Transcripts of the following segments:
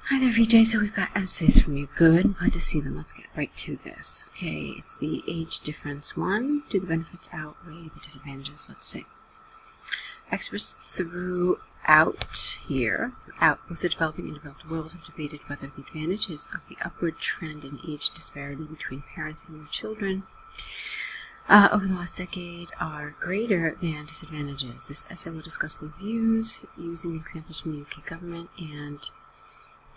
Hi there, Vijay. So we've got essays from you. Good. Glad to see them. Let's get right to this. Okay, it's the age difference one. Do the benefits outweigh the disadvantages? Let's see. Experts throughout both the developing and developed world have debated whether the advantages of the upward trend in age disparity between parents and their children over the last decade are greater than disadvantages. This essay will discuss both views using examples from the UK government and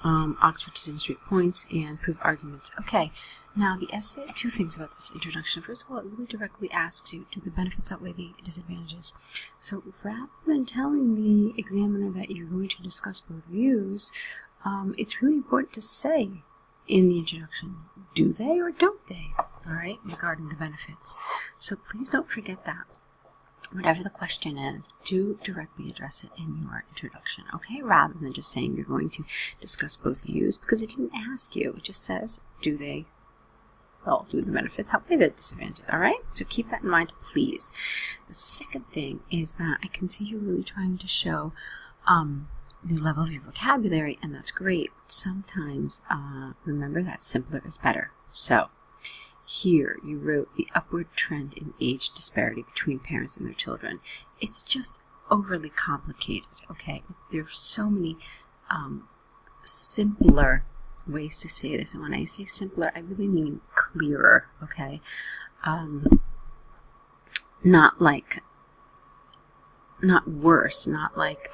Oxford to demonstrate points and prove arguments. Okay, now the essay, two things about this introduction. First of all, it really directly asks you, do the benefits outweigh the disadvantages? So rather than telling the examiner that you're going to discuss both views, it's really important to say in the introduction, do they or don't they? All right, regarding the benefits. So please don't forget that. Whatever the question is, do directly address it in your introduction, okay? Rather than just saying you're going to discuss both views, because it didn't ask you. It just says, do the benefits outweigh the disadvantages, all right? So keep that in mind, please. The second thing is that I can see you're really trying to show the level of your vocabulary, and that's great. But sometimes, remember that simpler is better. So here, you wrote the upward trend in age disparity between parents and their children. It's just overly complicated, okay? There are so many simpler ways to say this. And when I say simpler, I really mean clearer, okay? Not worse, not like,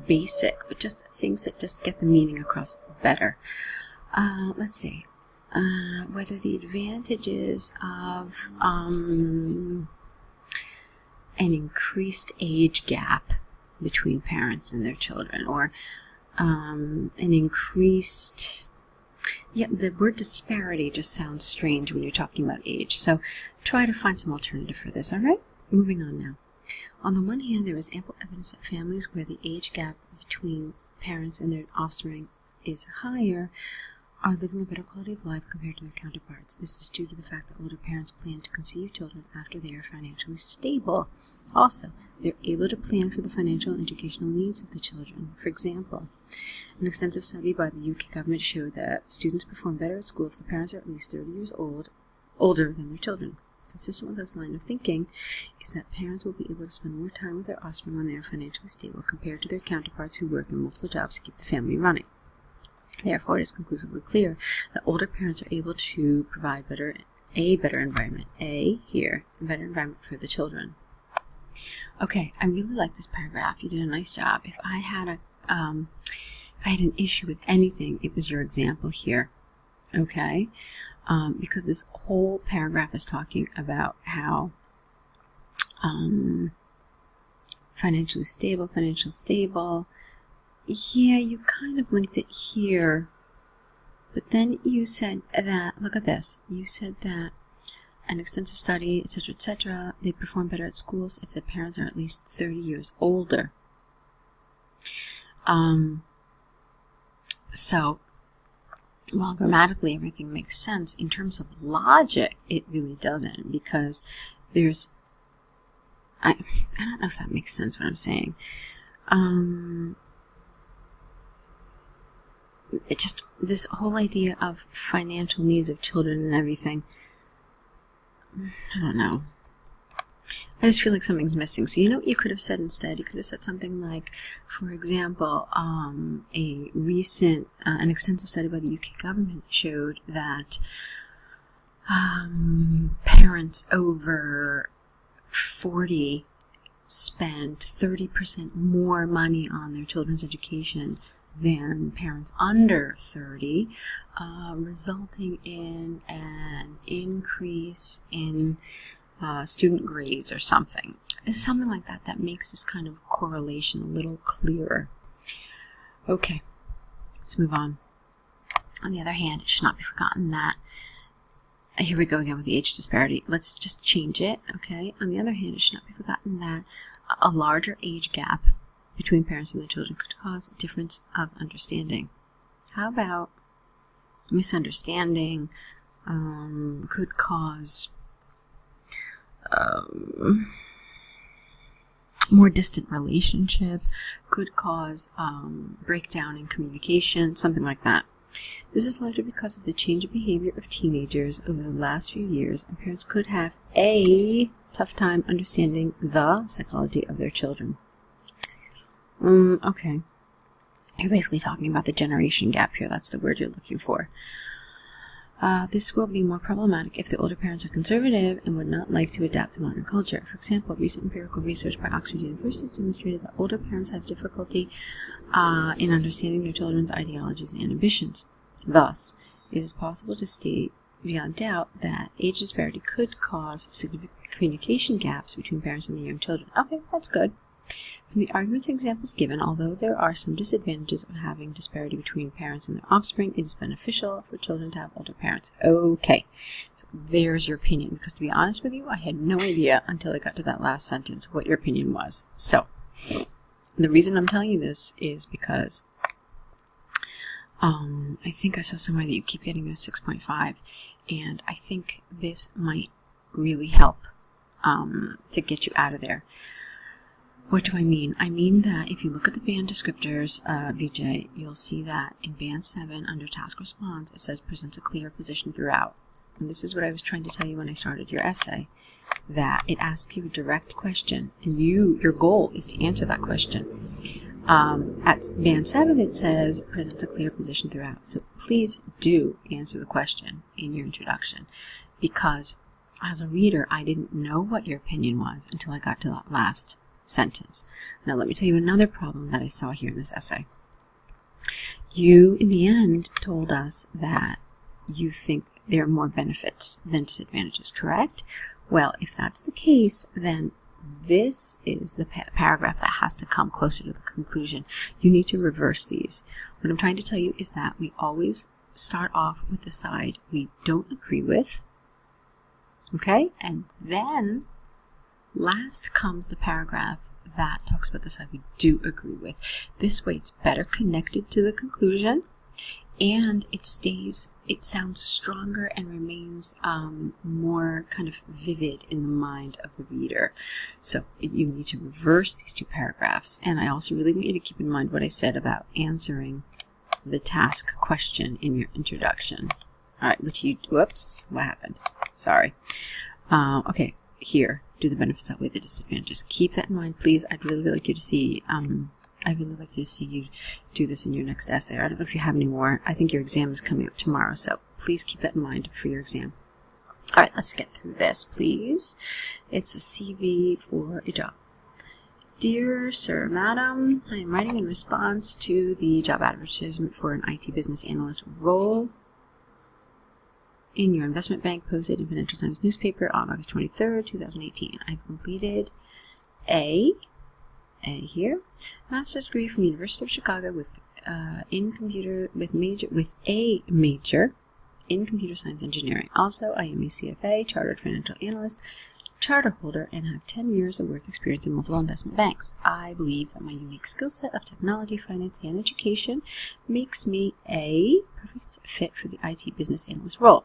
basic, but just things that just get the meaning across better. Let's see. Whether the advantages of an increased age gap between parents and their children, or an increased, the word disparity just sounds strange when you're talking about age, so try to find some alternative for this, all right? Moving on now. On the one hand, there is ample evidence that families where the age gap between parents and their offspring is higher are living a better quality of life compared to their counterparts. This is due to the fact that older parents plan to conceive children after they are financially stable. Also, they're able to plan for the financial and educational needs of the children. For example, an extensive study by the UK government showed that students perform better at school if the parents are at least 30 years older than their children. Consistent with this line of thinking is that parents will be able to spend more time with their offspring when they are financially stable compared to their counterparts who work in multiple jobs to keep the family running. Therefore, it is conclusively clear that older parents are able to provide a better environment for the children. Okay, I really like this paragraph. You did a nice job. If I had an issue with anything, it was your example here. Okay, because this whole paragraph is talking about how financial stable. Yeah, you kind of linked it here, but then you said that, look at this, you said that an extensive study, etc., they perform better at schools if the parents are at least 30 years older. So, while grammatically everything makes sense, in terms of logic, it really doesn't, because there's, I don't know if that makes sense what I'm saying. It just, this whole idea of financial needs of children and everything, I don't know. I just feel like something's missing. So you know what you could have said instead? You could have said something like, for example, a recent, an extensive study by the UK government showed that parents over 40 spend 30% more money on their children's education than parents under 30, resulting in an increase in student grades or something. It's something like that that makes this kind of correlation a little clearer. Okay, let's move on. On the other hand, it should not be forgotten that, here we go again with the age disparity. Let's just change it, okay? On the other hand, it should not be forgotten that a larger age gap between parents and their children could cause a difference of understanding. How about misunderstanding, could cause more distant relationship, could cause breakdown in communication, something like that. This is largely because of the change in behavior of teenagers over the last few years, and parents could have a tough time understanding the psychology of their children. Okay. You're basically talking about the generation gap here. That's the word you're looking for. This will be more problematic if the older parents are conservative and would not like to adapt to modern culture. For example, recent empirical research by Oxford University demonstrated that older parents have difficulty in understanding their children's ideologies and ambitions. Thus, it is possible to state beyond doubt that age disparity could cause significant communication gaps between parents and their young children. Okay, that's good. From the arguments and examples given, although there are some disadvantages of having disparity between parents and their offspring, it is beneficial for children to have older parents. Okay, so there's your opinion, because to be honest with you, I had no idea until I got to that last sentence what your opinion was. So, the reason I'm telling you this is because I think I saw somewhere that you keep getting a 6.5, and I think this might really help to get you out of there. What do I mean? I mean that if you look at the band descriptors, Vijay, you'll see that in band 7 under task response, it says presents a clear position throughout. And this is what I was trying to tell you when I started your essay, that it asks you a direct question, and your goal is to answer that question. At band 7, it says presents a clear position throughout. So please do answer the question in your introduction, because as a reader, I didn't know what your opinion was until I got to that last sentence. Now let me tell you another problem that I saw here in this essay. You, in the end, told us that you think there are more benefits than disadvantages, correct? Well, if that's the case, then this is the paragraph that has to come closer to the conclusion. You need to reverse these. What I'm trying to tell you is that we always start off with the side we don't agree with, okay? And then last comes the paragraph that talks about the side we do agree with. This way it's better connected to the conclusion, and it sounds stronger and remains more kind of vivid in the mind of the reader. So you need to reverse these two paragraphs. And I also really want you to keep in mind what I said about answering the task question in your introduction. All right, whoops, what happened? Sorry. Okay, here. Do the benefits outweigh the disadvantages? Keep that in mind, please. I'd really like you to see. I'd really like to see you do this in your next essay. I don't know if you have any more. I think your exam is coming up tomorrow, so please keep that in mind for your exam. All right, let's get through this, please. It's a CV for a job. Dear Sir, Madam, I am writing in response to the job advertisement for an IT business analyst role in your investment bank posted in Financial Times newspaper on August 23rd, 2018. I've completed A here, master's degree from University of Chicago with a major in computer science engineering. Also, I am a CFA, chartered financial analyst, charter holder, and have 10 years of work experience in multiple investment banks. I believe that my unique skill set of technology, finance, and education makes me a perfect fit for the IT business analyst role.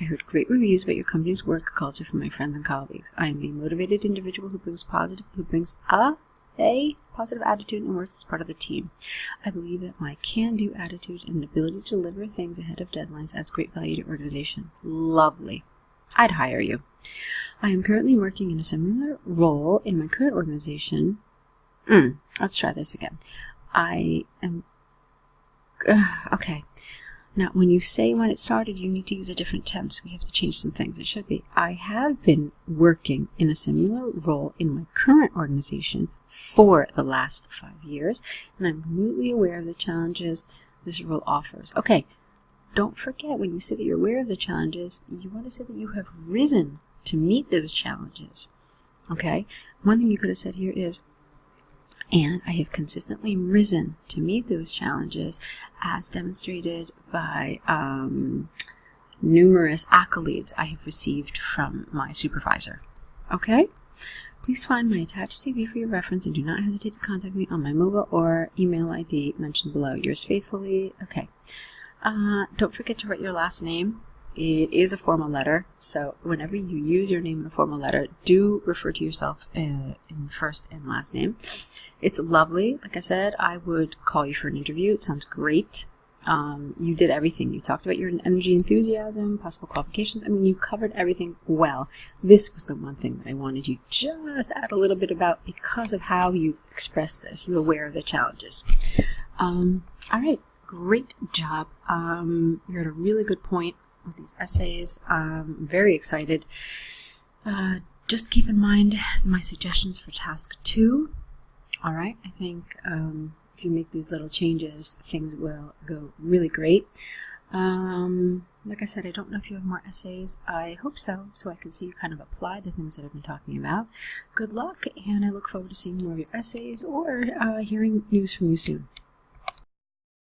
I heard great reviews about your company's work culture from my friends and colleagues. I am a motivated individual who brings a positive attitude and works as part of the team. I believe that my can-do attitude and ability to deliver things ahead of deadlines adds great value to your organization. Lovely. I'd hire you. I am currently working in a similar role in my current organization. Let's try this again. I am... okay. Now, when you say when it started, you need to use a different tense. We have to change some things. It should be, I have been working in a similar role in my current organization for the last 5 years, and I'm completely aware of the challenges this role offers. Okay, don't forget, when you say that you're aware of the challenges, you want to say that you have risen to meet those challenges. Okay? One thing you could have said here is, and I have consistently risen to meet those challenges as demonstrated by numerous accolades I have received from my supervisor. Okay? Please find my attached CV for your reference and do not hesitate to contact me on my mobile or email ID mentioned below. Yours faithfully. Okay. Don't forget to write your last name it is a formal letter, so whenever you use your name in a formal letter, do refer to yourself in first and last name. It's lovely. Like I said, I would call you for an interview. It sounds great. You did everything. You talked about your energy, enthusiasm, possible qualifications. I mean, you covered everything well. This was the one thing that I wanted you just to add a little bit about because of how you expressed this. You're aware of the challenges. All right, great job. You're at a really good point with these essays. I'm very excited. Just keep in mind my suggestions for task 2. All right, I think if you make these little changes, things will go really great. Like I said, I don't know if you have more essays. I hope so I can see you kind of apply the things that I've been talking about. Good luck, and I look forward to seeing more of your essays or hearing news from you soon.